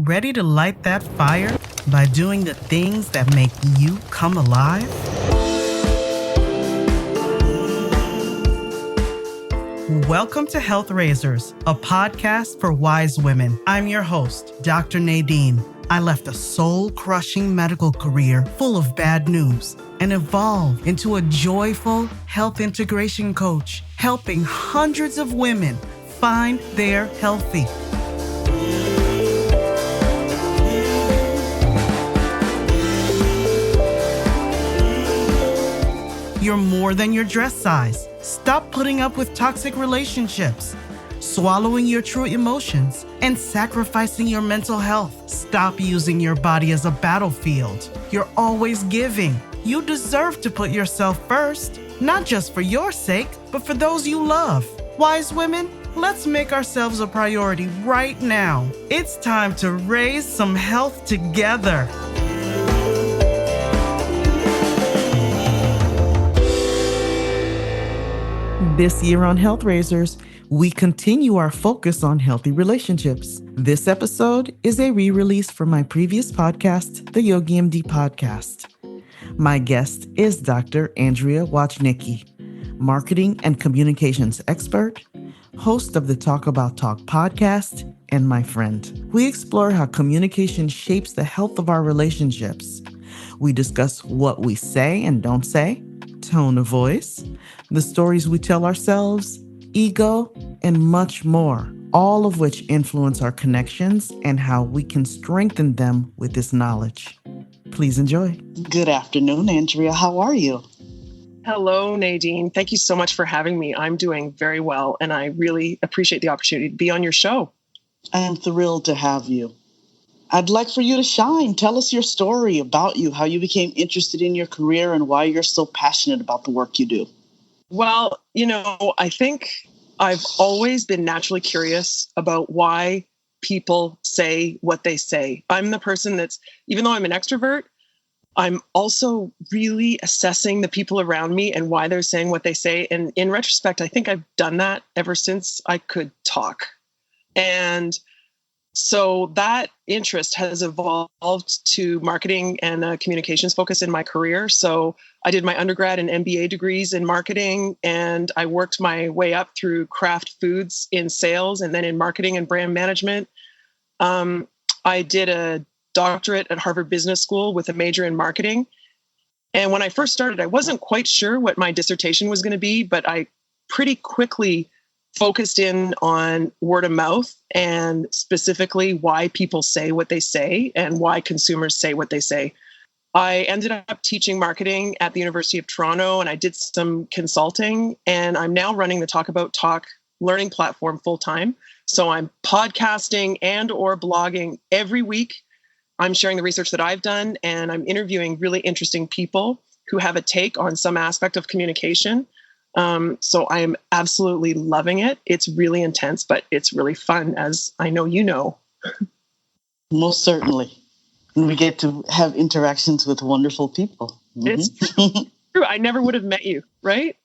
Ready to light that fire by doing the things that make you come alive? Welcome to Health Raisers, a podcast for wise women. I'm your host, Dr. Nadine. I left a soul-crushing medical career full of bad news and evolved into a joyful health integration coach, helping hundreds of women find their healthy. You're more than your dress size. Stop putting up with toxic relationships, swallowing your true emotions, and sacrificing your mental health. Stop using your body as a battlefield. You're always giving. You deserve to put yourself first, not just for your sake, but for those you love. Wise women, let's make ourselves a priority right now. It's time to raise some health together. This year on Health Raisers, we continue our focus on healthy relationships. This episode is a re-release from my previous podcast, the Yogi MD podcast. My guest is Dr. Andrea Wojnicki, marketing and communications expert, host of the Talk About Talk podcast, and my friend. We explore how communication shapes the health of our relationships. We discuss what we say and don't say, tone of voice, the stories we tell ourselves, ego, and much more, all of which influence our connections and how we can strengthen them with this knowledge. Please enjoy. Good afternoon, Andrea. How are you? Hello, Nadine. Thank you so much for having me. I'm doing very well, and I really appreciate the opportunity to be on your show. I am thrilled to have you. I'd like for you to shine. Tell us your story about you, how you became interested in your career, and why you're so passionate about the work you do. Well, I think I've always been naturally curious about why people say what they say. I'm the person that's, even though I'm an extrovert, I'm also really assessing the people around me and why they're saying what they say. And in retrospect, I think I've done that ever since I could talk. And so that interest has evolved to marketing and a communications focus in my career. So I did my undergrad and MBA degrees in marketing, and I worked my way up through craft foods in sales and then in marketing and brand management. I did a doctorate at Harvard Business School with a major in marketing. And when I first started, I wasn't quite sure what my dissertation was going to be, but I pretty quickly focused in on word of mouth and specifically why people say what they say and why consumers say what they say. I ended up teaching marketing at the University of Toronto, and I did some consulting, and I'm now running the Talk About Talk learning platform full time. So I'm podcasting and or blogging every week. I'm sharing the research that I've done, and I'm interviewing really interesting people who have a take on some aspect of communication. So I am absolutely loving it. It's really intense, but it's really fun, as I know you know. Most certainly. We get to have interactions with wonderful people. Mm-hmm. It's true. I never would have met you, right?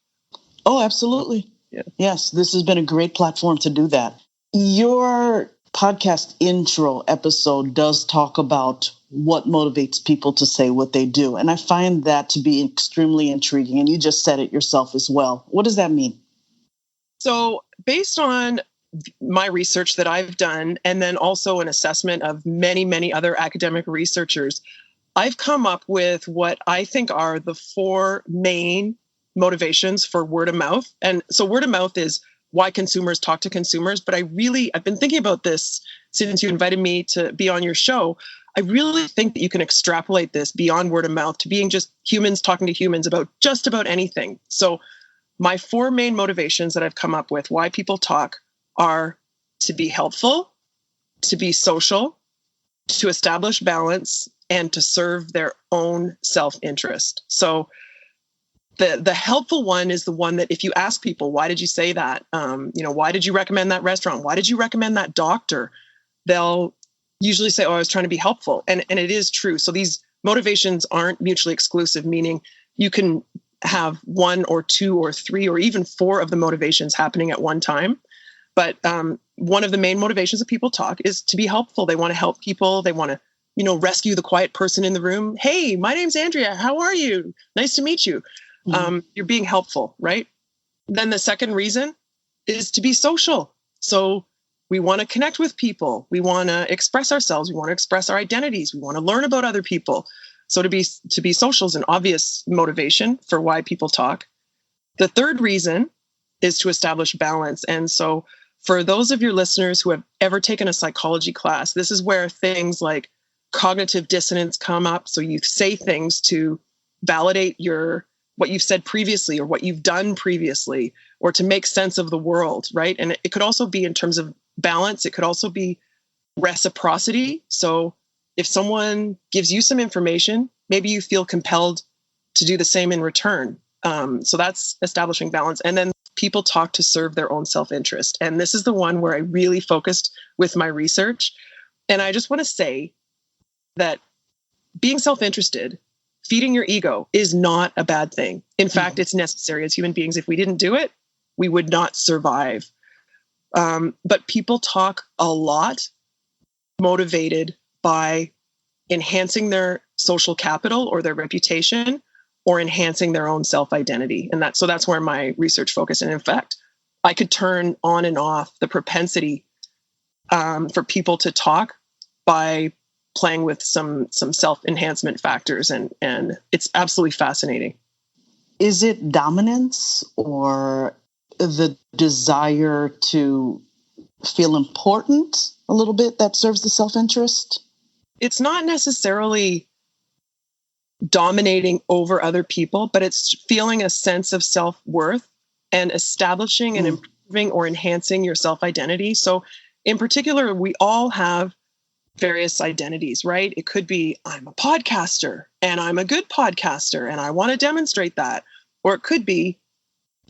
Oh, absolutely. Yeah. Yes, this has been a great platform to do that. Your podcast intro episode does talk about what motivates people to say what they do. And I find that to be extremely intriguing. And you just said it yourself as well. What does that mean? So based on my research that I've done, and then also an assessment of many, many other academic researchers, I've come up with what I think are the four main motivations for word of mouth. And so word of mouth is why consumers talk to consumers. But I've been thinking about this since you invited me to be on your show. I really think that you can extrapolate this beyond word of mouth to being just humans talking to humans about just about anything. So my four main motivations that I've come up with, why people talk, are to be helpful, to be social, to establish balance, and to serve their own self-interest. So the helpful one is the one that if you ask people, why did you say that? Why did you recommend that restaurant? Why did you recommend that doctor? They'll usually say, I was trying to be helpful. And it is true. So these motivations aren't mutually exclusive, meaning you can have one or two or three or even four of the motivations happening at one time. But one of the main motivations of people talk is to be helpful. They want to help people. They want to, rescue the quiet person in the room. Hey, my name's Andrea. How are you? Nice to meet you. You're being helpful, right? Then the second reason is to be social. So we want to connect with people. We want to express ourselves. We want to express our identities. We want to learn about other people. So to be social is an obvious motivation for why people talk. The third reason is to establish balance. And so for those of your listeners who have ever taken a psychology class, this is where things like cognitive dissonance come up. So you say things to validate what you've said previously or what you've done previously, or to make sense of the world, right? And it could also be in terms of balance. It could also be reciprocity. So if someone gives you some information, maybe you feel compelled to do the same in return. So that's establishing balance. And then people talk to serve their own self-interest. And this is the one where I really focused with my research. And I just want to say that being self-interested, feeding your ego, is not a bad thing. In fact, it's necessary as human beings. If we didn't do it, we would not survive. But people talk a lot motivated by enhancing their social capital or their reputation, or enhancing their own self-identity. And that's where my research focused. And in fact, I could turn on and off the propensity for people to talk by playing with some self-enhancement factors. And it's absolutely fascinating. Is it dominance or the desire to feel important a little bit that serves the self-interest? It's not necessarily dominating over other people, but it's feeling a sense of self-worth and establishing and improving or enhancing your self-identity. So in particular, we all have various identities, right? It could be, I'm a podcaster and I'm a good podcaster and I want to demonstrate that. Or it could be,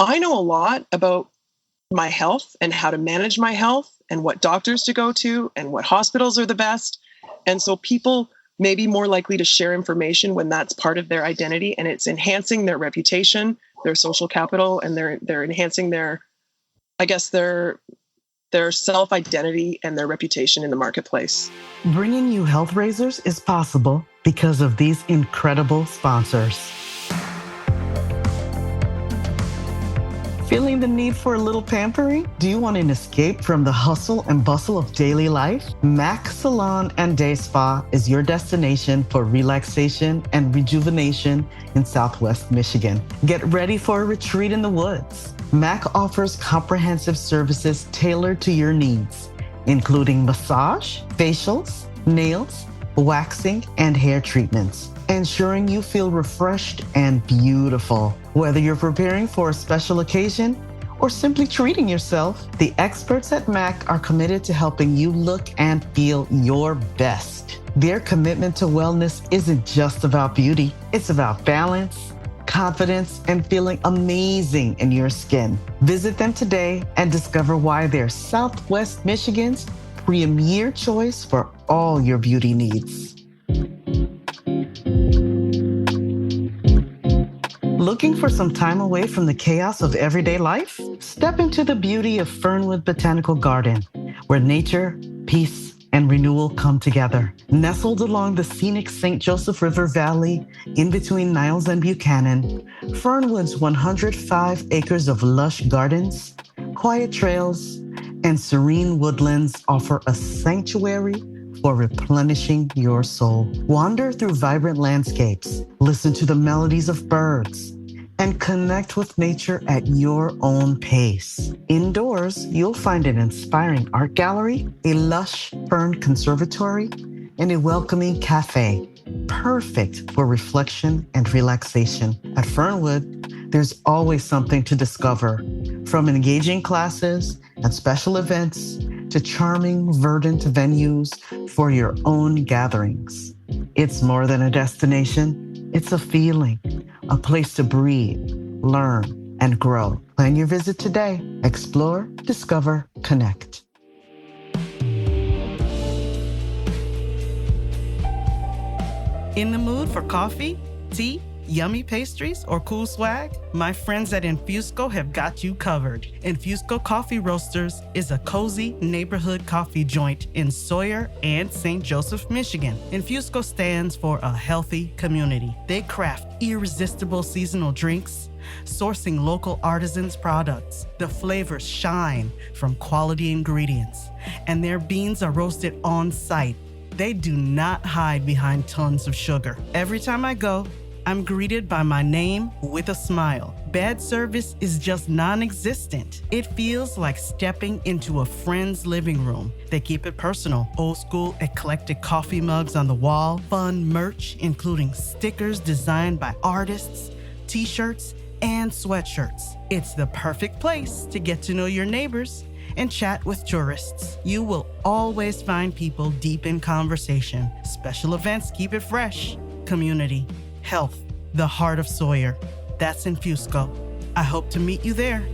I know a lot about my health and how to manage my health and what doctors to go to and what hospitals are the best. And so people may be more likely to share information when that's part of their identity, and it's enhancing their reputation, their social capital, and they're enhancing their self-identity and their reputation in the marketplace. Bringing you Health Raisers is possible because of these incredible sponsors. Feeling the need for a little pampering? Do you want an escape from the hustle and bustle of daily life? Mac Salon and Day Spa is your destination for relaxation and rejuvenation in Southwest Michigan. Get ready for a retreat in the woods. Mac offers comprehensive services tailored to your needs, including massage, facials, nails, waxing, and hair treatments, ensuring you feel refreshed and beautiful. Whether you're preparing for a special occasion or simply treating yourself, the experts at MAC are committed to helping you look and feel your best. Their commitment to wellness isn't just about beauty. It's about balance, confidence, and feeling amazing in your skin. Visit them today and discover why they're Southwest Michigan's premier choice for all your beauty needs. Looking for some time away from the chaos of everyday life? Step into the beauty of Fernwood Botanical Garden, where nature, peace, and renewal come together. Nestled along the scenic St. Joseph River Valley, in between Niles and Buchanan, Fernwood's 105 acres of lush gardens, quiet trails, and serene woodlands offer a sanctuary for replenishing your soul. Wander through vibrant landscapes, listen to the melodies of birds, and connect with nature at your own pace. Indoors, you'll find an inspiring art gallery, a lush fern conservatory, and a welcoming cafe, perfect for reflection and relaxation. At Fernwood, there's always something to discover, from engaging classes and special events to charming, verdant venues for your own gatherings. It's more than a destination, it's a feeling, a place to breathe, learn, and grow. Plan your visit today. Explore, discover, connect. In the mood for coffee, tea, Yummy pastries or cool swag? My friends at Infusco have got you covered. Infusco Coffee Roasters is a cozy neighborhood coffee joint in Sawyer and St. Joseph, Michigan. Infusco stands for a healthy community. They craft irresistible seasonal drinks, sourcing local artisans' products. The flavors shine from quality ingredients, and their beans are roasted on site. They do not hide behind tons of sugar. Every time I go, I'm greeted by my name with a smile. Bad service is just non-existent. It feels like stepping into a friend's living room. They keep it personal. Old school, eclectic coffee mugs on the wall, fun merch, including stickers designed by artists, t-shirts, and sweatshirts. It's the perfect place to get to know your neighbors and chat with tourists. You will always find people deep in conversation. Special events keep it fresh. Community, health, the heart of Sawyer. That's Infusco. I hope to meet you there.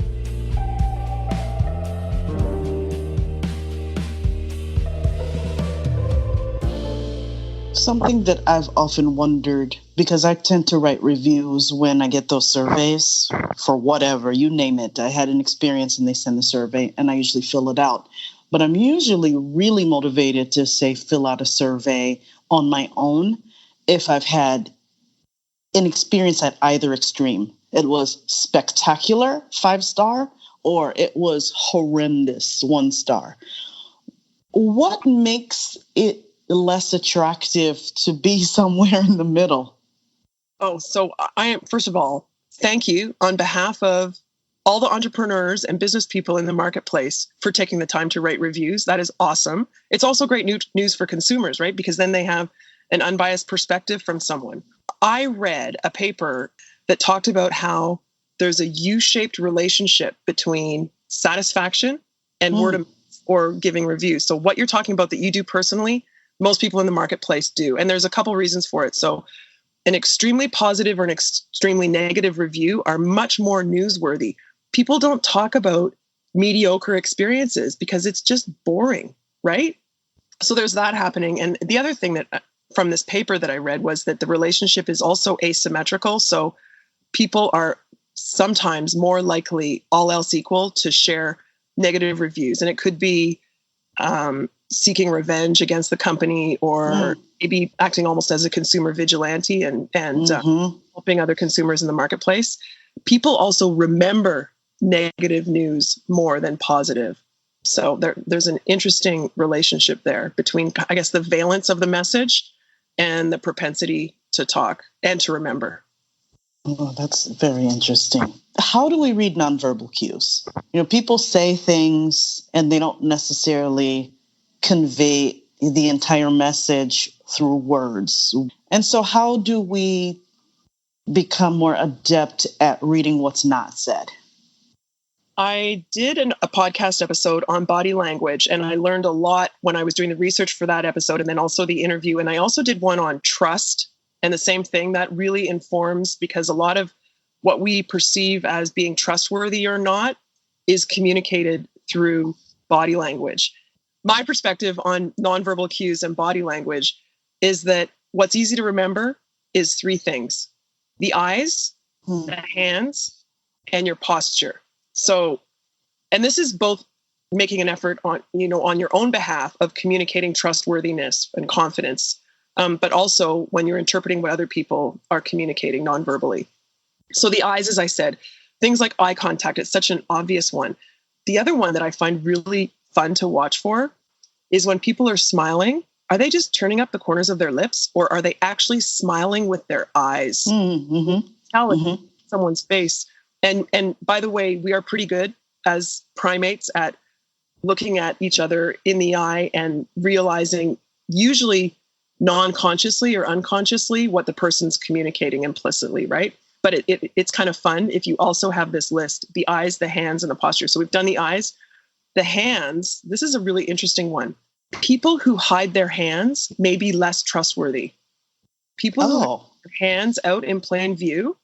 Something that I've often wondered, because I tend to write reviews when I get those surveys for whatever, you name it. I had an experience and they send the survey and I usually fill it out. But I'm usually really motivated to, say, fill out a survey on my own if I've had an experience at either extreme. It was spectacular, 5-star, or it was horrendous, 1-star. What makes it less attractive to be somewhere in the middle? Oh, so I am, first of all, thank you on behalf of all the entrepreneurs and business people in the marketplace for taking the time to write reviews. That is awesome. It's also great news for consumers, right? Because then they have an unbiased perspective from someone. I read a paper that talked about how there's a U-shaped relationship between satisfaction and word of mouth or giving reviews. So what you're talking about that you do personally, most people in the marketplace do. And there's a couple reasons for it. So an extremely positive or an extremely negative review are much more newsworthy. People don't talk about mediocre experiences because it's just boring, right? So there's that happening. And the other thing that from this paper that I read was that the relationship is also asymmetrical. So people are sometimes more likely, all else equal, to share negative reviews. And it could be seeking revenge against the company, or maybe acting almost as a consumer vigilante and helping other consumers in the marketplace. People also remember negative news more than positive. So there's an interesting relationship there between, I guess, the valence of the message and the propensity to talk and to remember. Oh, that's very interesting. How do we read nonverbal cues? People say things and they don't necessarily convey the entire message through words. And so how do we become more adept at reading what's not said? I did a podcast episode on body language, and I learned a lot when I was doing the research for that episode and then also the interview. And I also did one on trust, and the same thing that really informs, because a lot of what we perceive as being trustworthy or not is communicated through body language. My perspective on nonverbal cues and body language is that what's easy to remember is 3 things: the eyes, the hands, and your posture. So, and this is both making an effort on your own behalf of communicating trustworthiness and confidence, but also when you're interpreting what other people are communicating nonverbally. So the eyes, as I said, things like eye contact, it's such an obvious one. The other one that I find really fun to watch for is when people are smiling, are they just turning up the corners of their lips, or are they actually smiling with their eyes? Tell in someone's face. And by the way, we are pretty good as primates at looking at each other in the eye and realizing, usually non-consciously or unconsciously, what the person's communicating implicitly, right? But it's kind of fun if you also have this list: the eyes, the hands, and the posture. So we've done the eyes. The hands, this is a really interesting one. People who hide their hands may be less trustworthy. People who have their hands out in plain view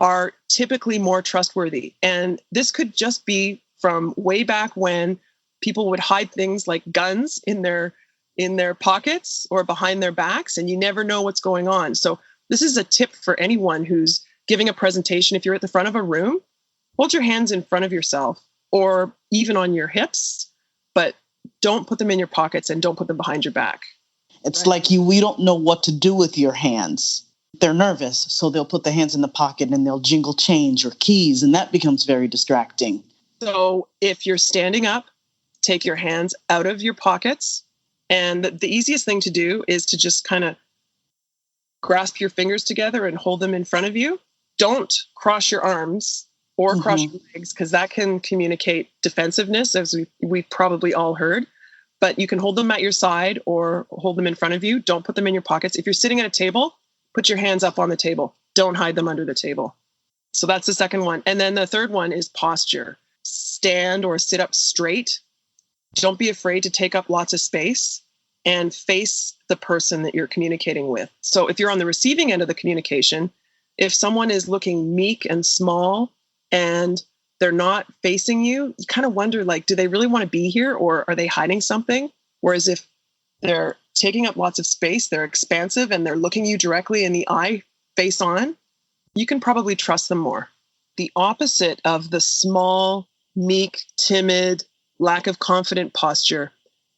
are typically more trustworthy. And this could just be from way back when people would hide things like guns in their pockets or behind their backs, and you never know what's going on. So This is a tip for anyone who's giving a presentation. If you're at the front of a room, hold your hands in front of yourself or even on your hips, but don't put them in your pockets and don't put them behind your back. It's like we don't know what to do with your hands. They're nervous, so they'll put the hands in the pocket and they'll jingle change or keys, and that becomes very distracting. So if you're standing up, take your hands out of your pockets. And the easiest thing to do is to just kind of grasp your fingers together and hold them in front of you. Don't cross your arms or cross your legs, because that can communicate defensiveness, as we've probably all heard. But you can hold them at your side or hold them in front of you. Don't put them in your pockets. If you're sitting at a table, put your hands up on the table. Don't hide them under the table. So that's the second one. And then the third one is posture. Stand or sit up straight. Don't be afraid to take up lots of space and face the person that you're communicating with. So if you're on the receiving end of the communication, if someone is looking meek and small and they're not facing you, you kind of wonder, like, do they really want to be here, or are they hiding something? Whereas if they're taking up lots of space, they're expansive, and they're looking you directly in the eye, face on, you can probably trust them more. The opposite of the small, meek, timid, lack of confident posture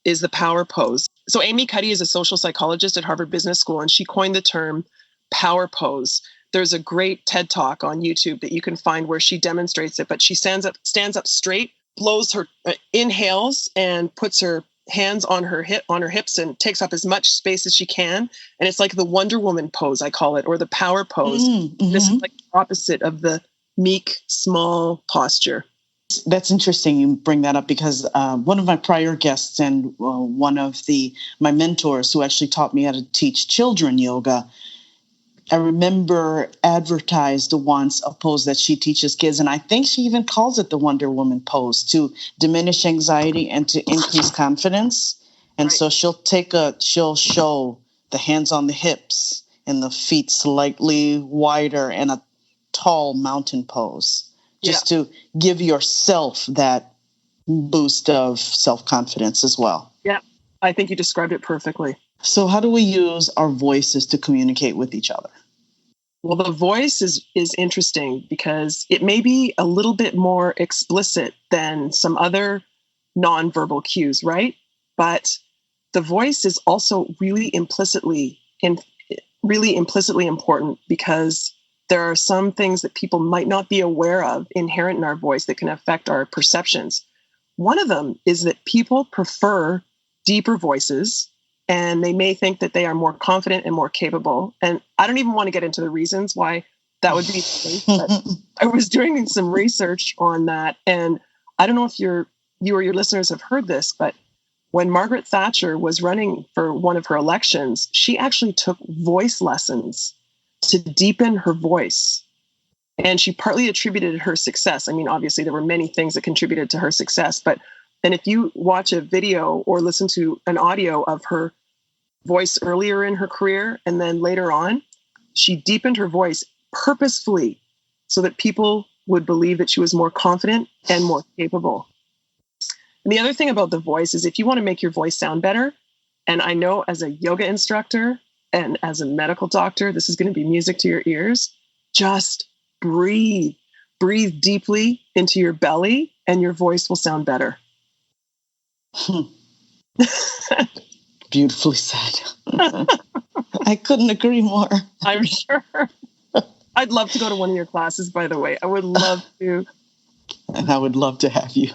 is the power pose. So Amy Cuddy is a social psychologist at Harvard Business School, and she coined the term power pose. There's a great TED Talk on YouTube that you can find where she demonstrates it, but she stands up straight, blows her, inhales, and puts her hands on her hips and takes up as much space as she can. And it's like the Wonder Woman pose, I call it, or the power pose. Mm-hmm. This is like the opposite of the meek, small posture. That's interesting you bring that up, because one of my prior guests and one of my mentors who actually taught me how to teach children yoga, I remember advertised once a pose that she teaches kids, and I think she even calls it the Wonder Woman pose, to diminish anxiety and to increase confidence. And so she'll show the hands on the hips and the feet slightly wider and a tall mountain pose, just to give yourself that boost of self-confidence as well. Yeah, I think you described it perfectly. So how do we use our voices to communicate with each other? Well, the voice is interesting because it may be a little bit more explicit than some other nonverbal cues, right? But the voice is also really implicitly important, because there are some things that people might not be aware of inherent in our voice that can affect our perceptions. One of them is that people prefer deeper voices, and they may think that they are more confident and more capable. And I don't even want to get into the reasons why that would be the case, but I was doing some research on that. And I don't know if you or your listeners have heard this, but when Margaret Thatcher was running for one of her elections, she actually took voice lessons to deepen her voice. And she partly attributed her success. I mean, obviously, there were many things that contributed to her success, and if you watch a video or listen to an audio of her voice earlier in her career and then later on, she deepened her voice purposefully so that people would believe that she was more confident and more capable. And the other thing about the voice is, if you want to make your voice sound better, and I know as a yoga instructor and as a medical doctor, this is going to be music to your ears, just breathe. Breathe deeply into your belly and your voice will sound better. Beautifully said. I couldn't agree more. I'm sure. I'd love to go to one of your classes, by the way. I would love to. And I would love to have you.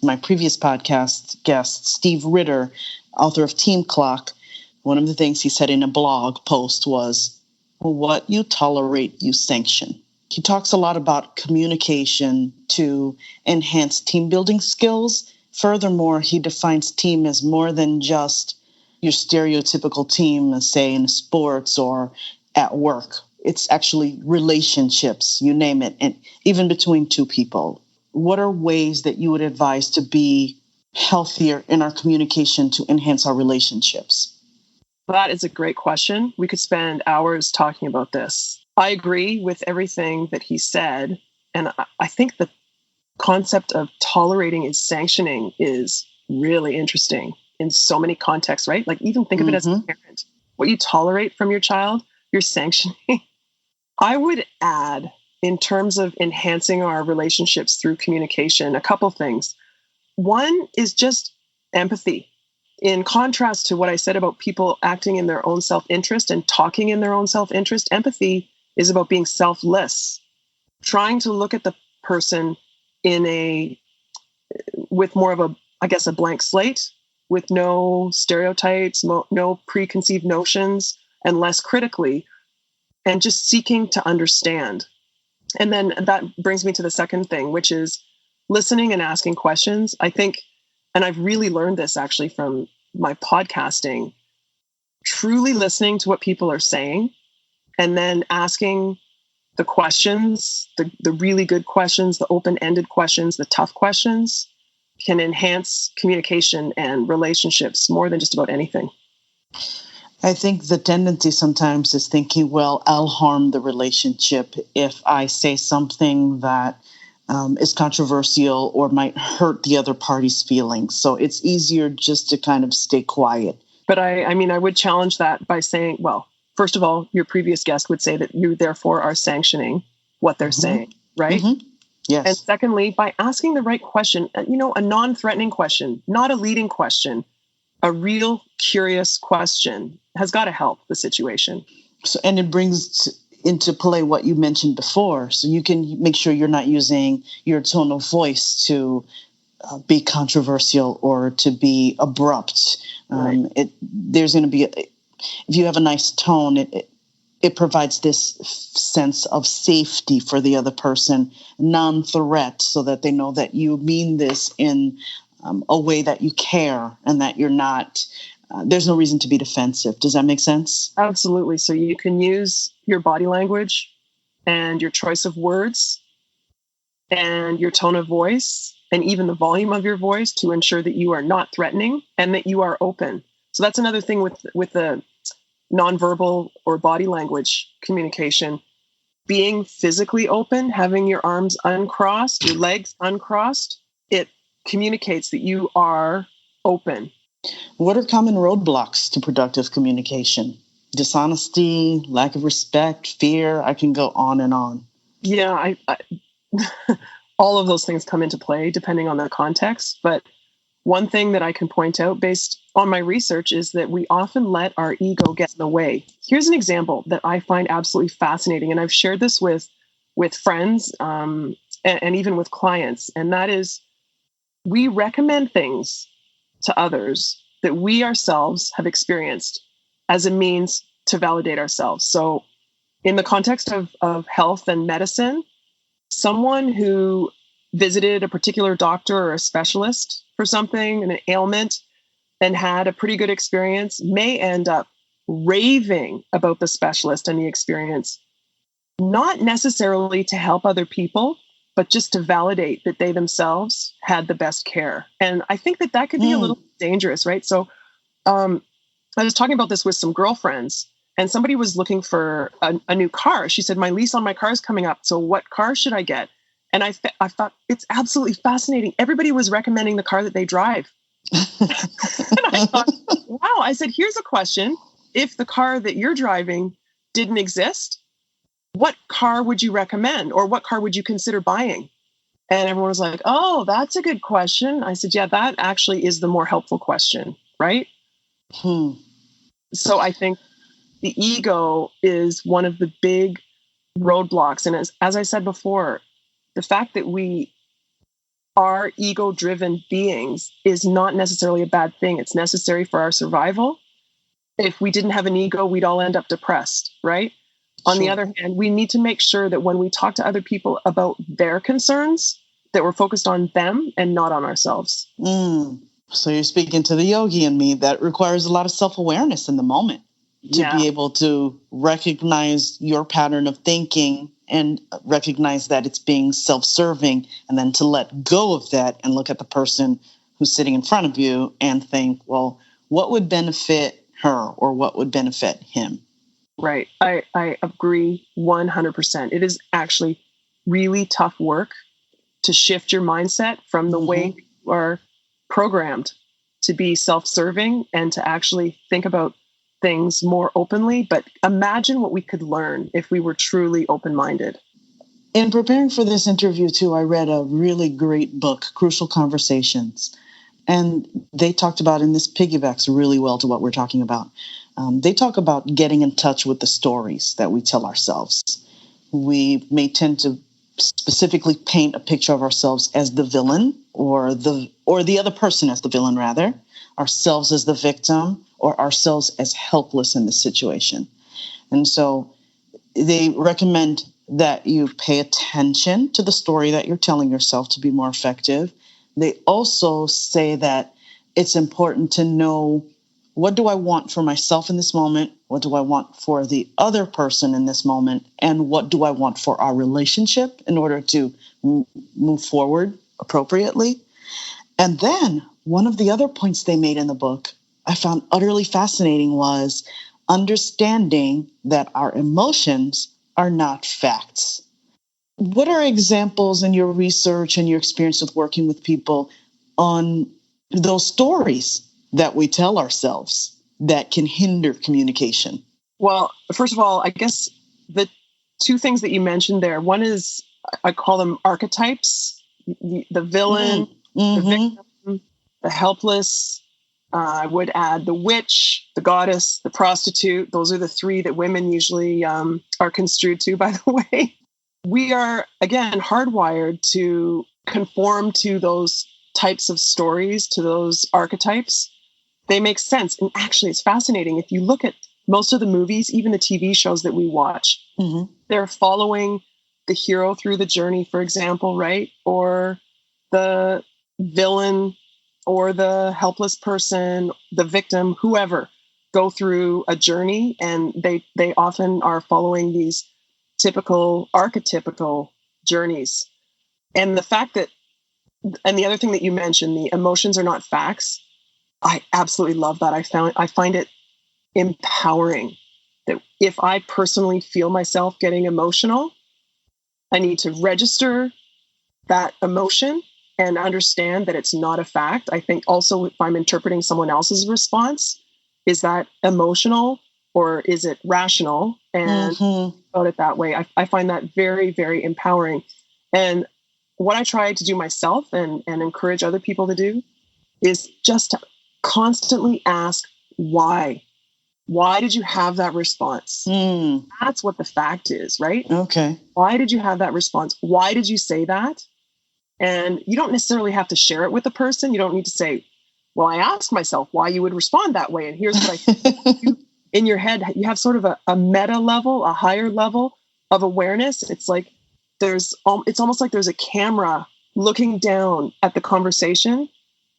My previous podcast guest, Steve Ritter, author of Team Clock, one of the things he said in a blog post was, what you tolerate, you sanction. He talks a lot about communication to enhance team building skills. Furthermore, he defines team as more than just your stereotypical team, say in sports or at work. It's actually relationships, you name it, and even between two people. What are ways that you would advise to be healthier in our communication to enhance our relationships? That is a great question. We could spend hours talking about this. I agree with everything that he said. And I think the concept of tolerating is sanctioning is really interesting in so many contexts, right? Like, even think of it as a parent. What you tolerate from your child you're sanctioning. I would add, in terms of enhancing our relationships through communication, a couple things. One is just empathy. In contrast to what I said about people acting in their own self-interest and talking in their own self-interest, empathy is about being selfless, trying to look at the person with more of a blank slate, with no stereotypes, no preconceived notions, and less critically, and just seeking to understand. And then that brings me to the second thing, which is listening and asking questions. I think, and I've really learned this actually from my podcasting, truly listening to what people are saying and then asking the questions, the really good questions, the open-ended questions, the tough questions, can enhance communication and relationships more than just about anything. I think the tendency sometimes is thinking, well, I'll harm the relationship if I say something that is controversial or might hurt the other party's feelings. So it's easier just to kind of stay quiet. But I would challenge that by saying, well, first of all, your previous guest would say that you therefore are sanctioning what they're saying, right? Mm-hmm. Yes. And secondly, by asking the right question, a non-threatening question, not a leading question, a real curious question has got to help the situation. So, and it brings into play what you mentioned before. So you can make sure you're not using your tone of voice to be controversial or to be abrupt. Right. There's going to be, if you have a nice tone, it provides this sense of safety for the other person, non-threat, so that they know that you mean this in a way that you care and that you're not, there's no reason to be defensive. Does that make sense? Absolutely. So you can use your body language and your choice of words and your tone of voice and even the volume of your voice to ensure that you are not threatening and that you are open. So that's another thing with the nonverbal or body language communication. Being physically open, having your arms uncrossed, your legs uncrossed, it communicates that you are open. What are common roadblocks to productive communication? Dishonesty, lack of respect, fear. I can go on and on. Yeah, I all of those things come into play depending on the context. But one thing that I can point out based on my research is that we often let our ego get in the way. Here's an example that I find absolutely fascinating, and I've shared this with friends and even with clients, and that is we recommend things to others that we ourselves have experienced as a means to validate ourselves. So in the context of health and medicine, someone who visited a particular doctor or a specialist for something, an ailment, and had a pretty good experience may end up raving about the specialist and the experience, not necessarily to help other people, but just to validate that they themselves had the best care. And I think that could be a little dangerous, right? So I was talking about this with some girlfriends, and somebody was looking for a new car. She said, my lease on my car is coming up, so what car should I get? And I thought, it's absolutely fascinating. Everybody was recommending the car that they drive. And I thought, wow. I said, here's a question. If the car that you're driving didn't exist, what car would you recommend, or what car would you consider buying? And everyone was like, oh, that's a good question. I said, yeah, that actually is the more helpful question, right? So I think the ego is one of the big roadblocks. And as I said before, the fact that we are ego-driven beings is not necessarily a bad thing. It's necessary for our survival. If we didn't have an ego, we'd all end up depressed, right? On the other hand, we need to make sure that when we talk to other people about their concerns, that we're focused on them and not on ourselves. So you're speaking to the yogi in me. That requires a lot of self-awareness in the moment to be able to recognize your pattern of thinking and recognize that it's being self-serving, and then to let go of that and look at the person who's sitting in front of you and think, well, what would benefit her or what would benefit him? Right. I agree 100%. It is actually really tough work to shift your mindset from the way you are programmed to be self-serving and to actually think about things more openly, but imagine what we could learn if we were truly open-minded. In preparing for this interview, too, I read a really great book, Crucial Conversations. And they talked about, and this piggybacks really well to what we're talking about. They talk about getting in touch with the stories that we tell ourselves. We may tend to specifically paint a picture of ourselves as the villain, or the other person as the villain, rather, ourselves as the victim, or ourselves as helpless in the situation. And so they recommend that you pay attention to the story that you're telling yourself to be more effective. They also say that it's important to know, what do I want for myself in this moment? What do I want for the other person in this moment? And what do I want for our relationship in order to move forward appropriately? And then one of the other points they made in the book I found utterly fascinating was understanding that our emotions are not facts. What are examples in your research and your experience with working with people on those stories that we tell ourselves that can hinder communication? Well, first of all, I guess the two things that you mentioned there, one is, I call them archetypes, the villain, the victim, the helpless. I would add the witch, the goddess, the prostitute. Those are the three that women usually are construed to, by the way. We are, again, hardwired to conform to those types of stories, to those archetypes. They make sense. And actually, it's fascinating. If you look at most of the movies, even the TV shows that we watch, they're following the hero through the journey, for example, right? Or the villain or the helpless person, the victim, whoever, go through a journey, and they often are following these typical, archetypical journeys. And the fact that, and the other thing that you mentioned, the emotions are not facts, I absolutely love that. I find it empowering that if I personally feel myself getting emotional, I need to register that emotion and understand that it's not a fact. I think also, if I'm interpreting someone else's response, is that emotional or is it rational? And about it that way. I find that very, very empowering. And what I try to do myself and encourage other people to do is just to constantly ask, why? Why did you have that response? That's what the fact is, right? Okay. Why did you have that response? Why did you say that? And you don't necessarily have to share it with the person. You don't need to say, well, I asked myself why you would respond that way, and here's what I think. In your head, you have sort of a meta level, a higher level of awareness. It's like it's almost like there's a camera looking down at the conversation,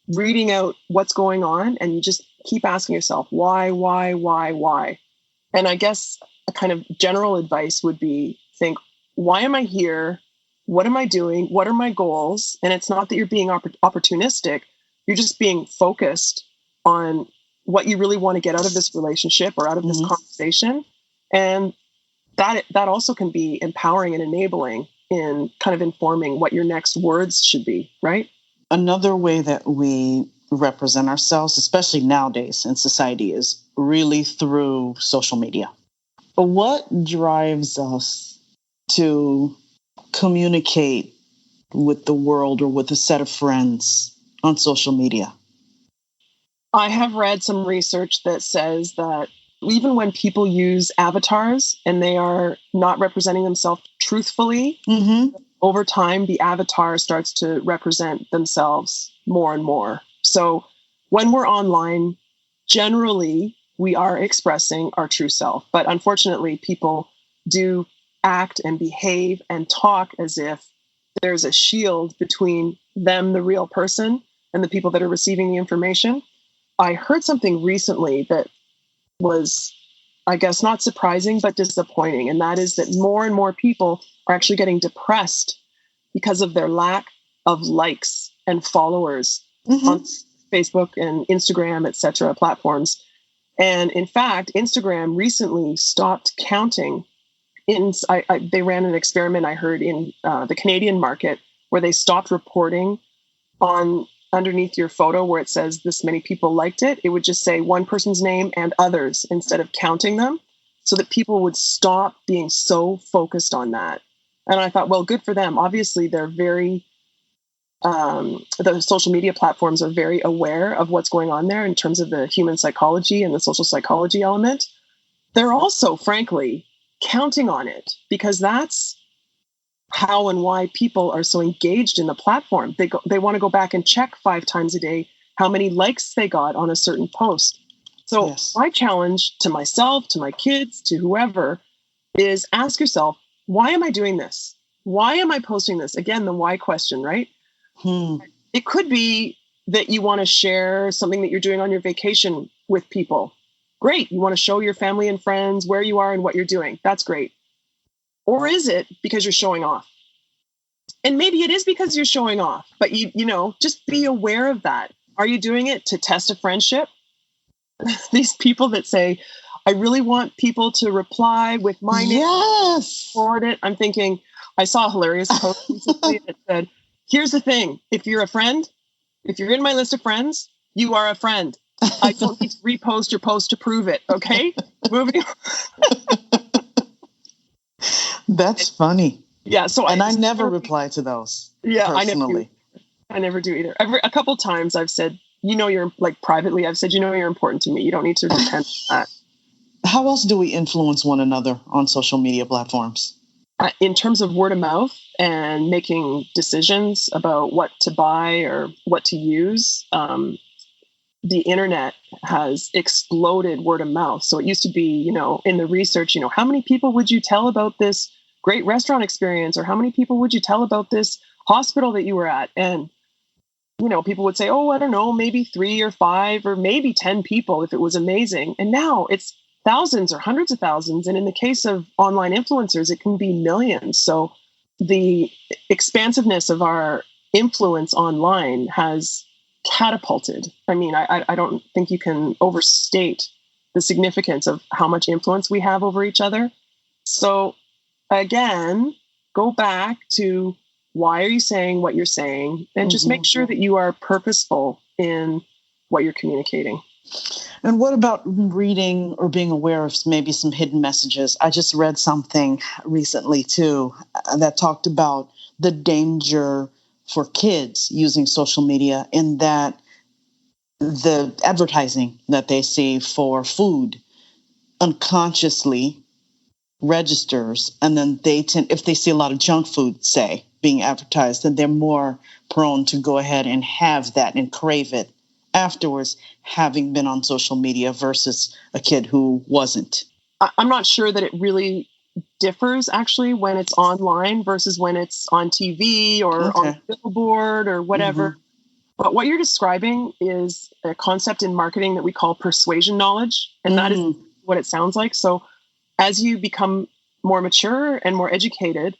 reading out what's going on, and you just keep asking yourself, why? And I guess a kind of general advice would be, think, why am I here? What am I doing? What are my goals? And it's not that you're being opportunistic. You're just being focused on what you really want to get out of this relationship or out of this conversation. And that also can be empowering and enabling in kind of informing what your next words should be, right? Another way that we represent ourselves, especially nowadays in society, is really through social media. But what drives us to communicate with the world or with a set of friends on social media? I have read some research that says that even when people use avatars and they are not representing themselves truthfully, over time, the avatar starts to represent themselves more and more. So when we're online, generally, we are expressing our true self. But unfortunately, people do act and behave and talk as if there's a shield between them, the real person, and the people that are receiving the information. I heard something recently that was, I guess, not surprising, but disappointing. And that is that more and more people are actually getting depressed because of their lack of likes and followers on Facebook and Instagram, et cetera, platforms. And in fact, Instagram recently stopped counting. They ran an experiment, I heard, in the Canadian market where they stopped reporting on underneath your photo where it says this many people liked it, it would just say one person's name and others instead of counting them, so that people would stop being so focused on that. And I thought, well, good for them. Obviously, they're very, the social media platforms are very aware of what's going on there in terms of the human psychology and the social psychology element. They're also, frankly, counting on it, because that's how and why people are so engaged in the platform. They want to go back and check 5 times a day how many likes they got on a certain post. So Yes. my challenge to myself, to my kids, to whoever, is ask yourself, why am I doing this? Why am I posting this? Again, the why question, right? It could be that you want to share something that you're doing on your vacation with people. Great. You want to show your family and friends where you are and what you're doing. That's great. Or is it because you're showing off? And maybe it is because you're showing off, but you know, just be aware of that. Are you doing it to test a friendship? These people that say, I really want people to reply with my name, Yes. forward it. I'm thinking, I saw a hilarious post recently that said, here's the thing. If you're a friend, if you're in my list of friends, you are a friend. I don't need to repost your post to prove it. Okay. Moving on. That's funny. Yeah. So I never reply to those. Yeah, personally. I never do either. A couple times I've said, you know, you're like privately, I've said, you know, you're important to me. You don't need to pretend that. How else do we influence one another on social media platforms? In terms of word of mouth and making decisions about what to buy or what to use, the internet has exploded word of mouth. So it used to be, you know, in the research, you know, how many people would you tell about this great restaurant experience, or how many people would you tell about this hospital that you were at? And, you know, people would say, oh, I don't know, maybe 3 or 5 or maybe 10 people if it was amazing. And now it's thousands or hundreds of thousands. And in the case of online influencers, it can be millions. So the expansiveness of our influence online has catapulted. I mean, I don't think you can overstate the significance of how much influence we have over each other. So again, go back to why are you saying what you're saying, and just make sure that you are purposeful in what you're communicating. And what about reading or being aware of maybe some hidden messages? I just read something recently too that talked about the danger for kids using social media, in that the advertising that they see for food unconsciously registers, and then they tend, if they see a lot of junk food, say, being advertised, then they're more prone to go ahead and have that and crave it afterwards, having been on social media, versus a kid who wasn't. I'm not sure that it really differs actually when it's online versus when it's on TV or on a billboard or whatever. But what you're describing is a concept in marketing that we call persuasion knowledge. And that is what it sounds like. So as you become more mature and more educated,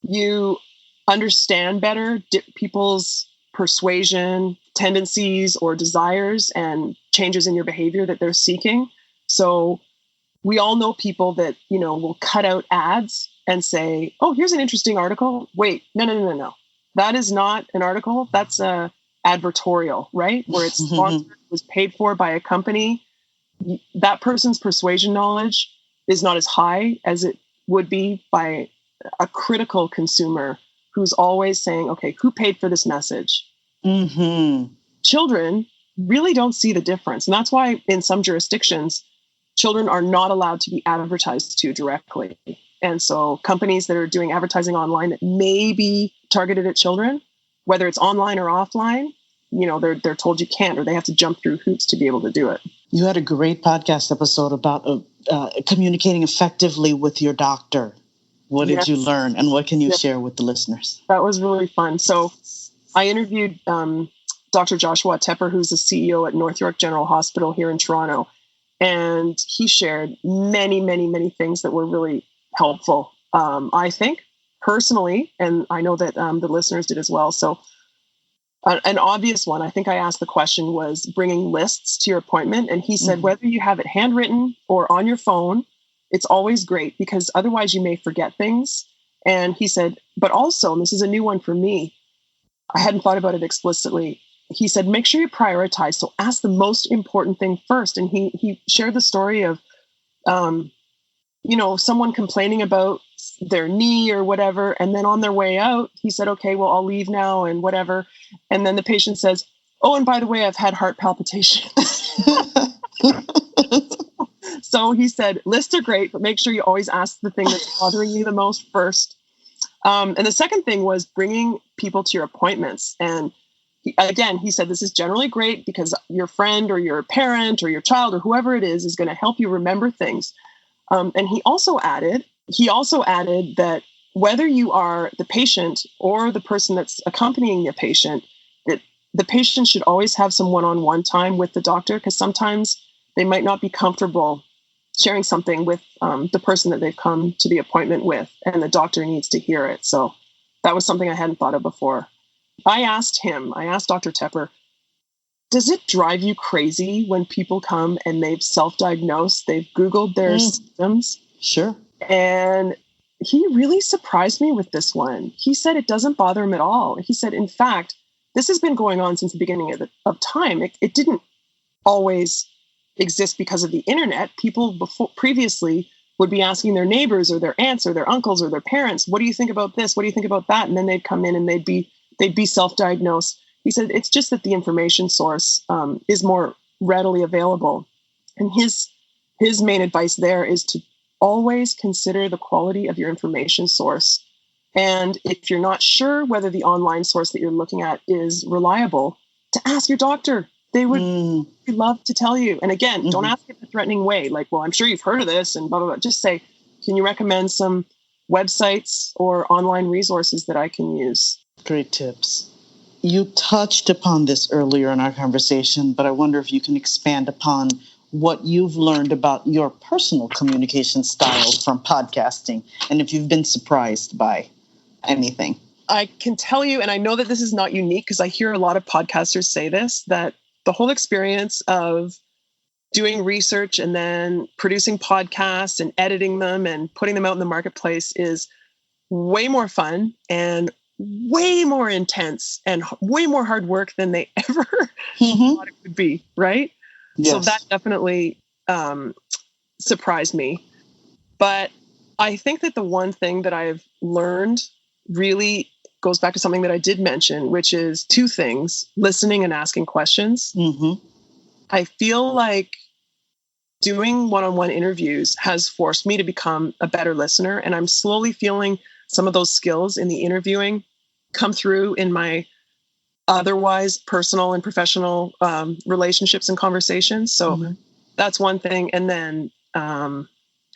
you understand better people's persuasion tendencies or desires and changes in your behavior that they're seeking. So we all know people that, you know, will cut out ads and say, oh, here's an interesting article. Wait, no. That is not an article. That's a advertorial, right? Where it's sponsored, was paid for by a company. That person's persuasion knowledge is not as high as it would be by a critical consumer who's always saying, okay, who paid for this message? Children really don't see the difference. And that's why in some jurisdictions, children are not allowed to be advertised to directly. And so companies that are doing advertising online that may be targeted at children, whether it's online or offline, you know, they're told you can't, or they have to jump through hoops to be able to do it. You had a great podcast episode about communicating effectively with your doctor. What did you learn, and what can you share with the listeners? That was really fun. So I interviewed Dr. Joshua Tepper, who's the CEO at North York General Hospital here in Toronto. And he shared many, many, many things that were really helpful, I think, personally. And I know that the listeners did as well. So an obvious one, I think I asked the question, was bringing lists to your appointment. And he said, whether you have it handwritten or on your phone, it's always great, because otherwise you may forget things. And he said, but also, and this is a new one for me, I hadn't thought about it explicitly. He said, make sure you prioritize. So ask the most important thing first. And he shared the story of, someone complaining about their knee or whatever. And then on their way out, he said, okay, well, I'll leave now and whatever. And then the patient says, oh, and by the way, I've had heart palpitation. So he said, lists are great, but make sure you always ask the thing that's bothering you the most first. And the second thing was bringing people to your appointments. And he said, this is generally great because your friend or your parent or your child or whoever it is going to help you remember things. And he also added that whether you are the patient or the person that's accompanying the patient, that the patient should always have some one-on-one time with the doctor, because sometimes they might not be comfortable sharing something with the person that they've come to the appointment with, and the doctor needs to hear it. So that was something I hadn't thought of before. I asked Dr. Tepper, does it drive you crazy when people come and they've self-diagnosed, they've Googled their symptoms? Sure. And he really surprised me with this one. He said it doesn't bother him at all. He said, in fact, this has been going on since the beginning of time. It didn't always exist because of the internet. People previously would be asking their neighbors or their aunts or their uncles or their parents, what do you think about this? What do you think about that? And then they'd come in and they'd be self-diagnosed. He said, it's just that the information source is more readily available. And his main advice there is to always consider the quality of your information source. And if you're not sure whether the online source that you're looking at is reliable, to ask your doctor. They would love to tell you. And again, don't ask it in a threatening way. Like, well, I'm sure you've heard of this and blah, blah, blah. Just say, can you recommend some websites or online resources that I can use? Great tips. You touched upon this earlier in our conversation, but I wonder if you can expand upon what you've learned about your personal communication style from podcasting, and if you've been surprised by anything. I can tell you, and I know that this is not unique because I hear a lot of podcasters say this, that the whole experience of doing research and then producing podcasts and editing them and putting them out in the marketplace is way more fun and way more intense and way more hard work than they ever thought it would be, right? Yes. So that definitely surprised me. But I think that the one thing that I've learned really goes back to something that I did mention, which is two things: listening and asking questions. I feel like doing one-on-one interviews has forced me to become a better listener. And I'm slowly feeling some of those skills in the interviewing come through in my otherwise personal and professional relationships and conversations. So that's one thing. And then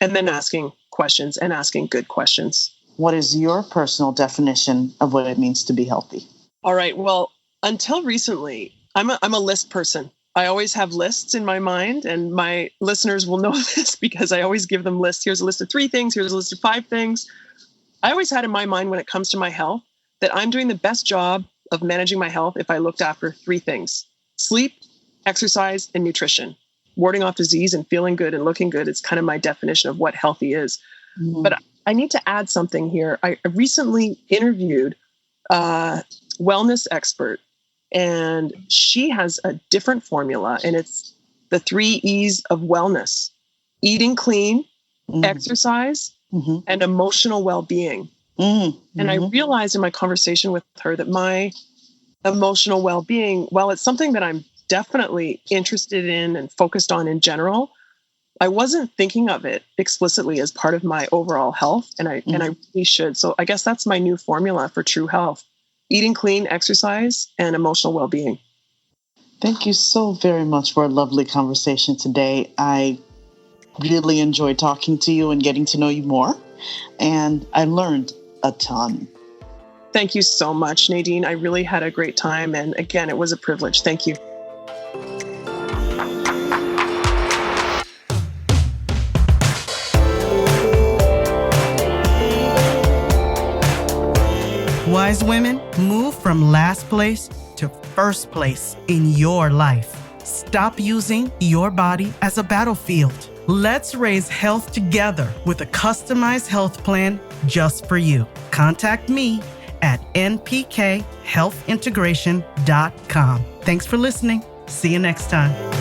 asking questions and asking good questions. What is your personal definition of what it means to be healthy? All right. Well, until recently, I'm a list person. I always have lists in my mind, and my listeners will know this because I always give them lists. Here's a list of 3 things. Here's a list of 5 things. I always had in my mind when it comes to my health that I'm doing the best job of managing my health if I looked after 3 things: sleep, exercise, and nutrition. Warding off disease and feeling good and looking good is kind of my definition of what healthy is. But I need to add something here. I recently interviewed a wellness expert, and she has a different formula, and it's the 3 E's of wellness: eating clean, exercise, and emotional well-being. And I realized in my conversation with her that my emotional well-being, while it's something that I'm definitely interested in and focused on in general, I wasn't thinking of it explicitly as part of my overall health, and I really should. So I guess that's my new formula for true health: eating clean, exercise, and emotional well-being. Thank you so very much for a lovely conversation today. I really enjoyed talking to you and getting to know you more, and I learned a ton. Thank you so much, Nadine. I really had a great time, and again, it was a privilege. Thank you. Wise women, move from last place to first place in your life. Stop using your body as a battlefield. Let's raise health together with a customized health plan just for you. Contact me at npkhealthintegration.com. Thanks for listening. See you next time.